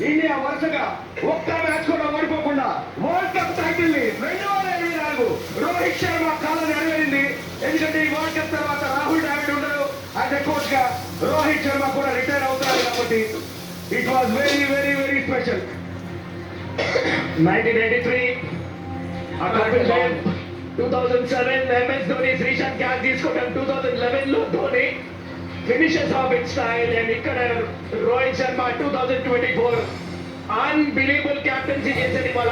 India వరుసగా ఒక్క match కూడా ఓడిపోకుండా వరల్డ్ కప్ టైటిల్ ని 2024 రోహిత్ శర్మ కాలం నెరవేరింది. ఎందుకంటే ఈ వరల్డ్ కప్ తర్వాత రాహుల్ ద్రావిడ్ ఉండరు, యాజ్ ఎ కోచ్ గా రోహిత్ శర్మ కూడా రిటైర్ అవుతారు కాబట్టి it was very very very special. 1983 2007 MS Dhoni Sreesanth catch తీసుకోవడం, 2011 లో Dhoni finishes of it style, and ఇక్కడ రోహిత్ శర్మ 2024 అన్బిలీవబుల్ క్యాప్టెన్సీ చేసేది. ఇవాళ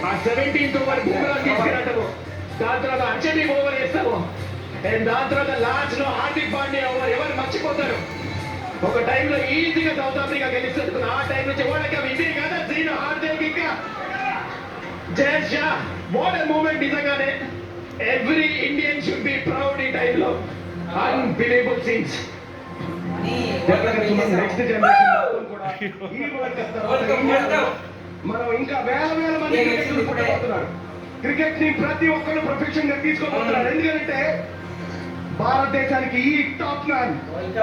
ఆ 17th ఓవర్ బుమ్రా తీసుకురావటము, దాని తర్వాత అర్చనీ ఓవర్ వేస్తాము, అండ్ దాని తర్వాత లాస్ట్ లో హార్దిక్ పాండ్యా ఓవర్. ఎవరు మర్చిపోతారు? ఒక టైంలో ఈజీగా సౌత్ ఆఫ్రికా గెలుస్తుంది. ఆ టైం నుంచి ఓడక ఇది కదా సీన్ హార్దిక్ ఇంకా Jay Shah. What a moment నిజంగానే. Every Indian should be proud ఈ టైంలో. Unbelievable scenes. నెక్స్ట్ జనరేషన్ కూడా ఈ వరల్డ్ కప్ తర్వాత మనం ఇంకా వేల వేల మంది క్రికెట్ ని ప్రతి ఒక్కరు ప్రొఫెషన్ గా తీసుకోబోతున్నారు. ఎందుకంటే భారతదేశానికి ఈ టాప్ మ్యాన్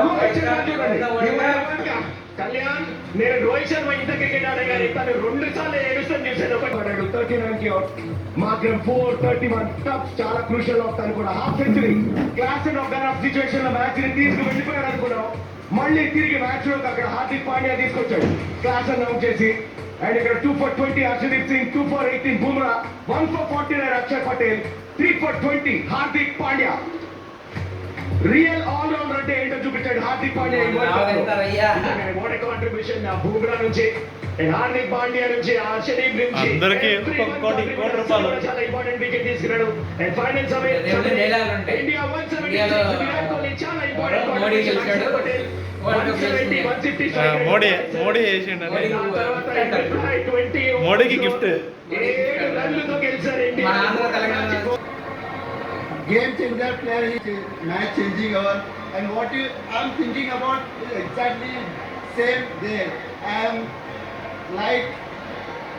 రోహిత్ శర్మ చూడండి. కళ్యాణ్, నేను రోహిత్ శర్మ ఇంత క్రికెట్ ఆడే కానీ తను 2 సార్లు ఏడుస్తాను చూసాను. ఒకటి పడ్డాడు 39 అవుట్, మాత్రం 431 టఫ్, చాలా క్రూషియల్ ఆఫ్. తను కూడా half century class of gun of situation లో మ్యాచ్ ని తీసుకు వెళ్ళిపోయాడు అనుకున్నాం. మళ్ళీ తిరిగి మ్యాచ్ లో అక్కడ హార్దిక్ పాండ్యా తీసుకొచ్చాడు క్లాస్ అవుట్ చేసి. అండ్ ఇక్కడ 2 for 20 Harshdeep Singh, 2 for 18 Bumrah, 1 for 49 Axar Patel, 3 for 20 Hardik Pandya. Real all rounder అంటే ఏంటో చూపించాడు Hardik Pandya. What a contribution Bumrah నుంచి, హార్దిక్ పాండ్యా నుంచి, హర్షదీప్ నుంచి, అందరికీ కోటి రూపాయలు. చాలా ఇంపార్టెంట్ వికెట్ తీసుకున్నాడు. అండ్ ఫైనల్ సమయం ఇండియా 176, విరాట్ కోహ్లీ చాలా ఇంపార్టెంట్ పటేల్ 170, 150 మోడీ వేసిండు. మోడీకి గిఫ్ట్. 7 రన్లతో గెలిచారు India. Game changer player is match changing over, and what I'm thinking about is exactly same there. I am like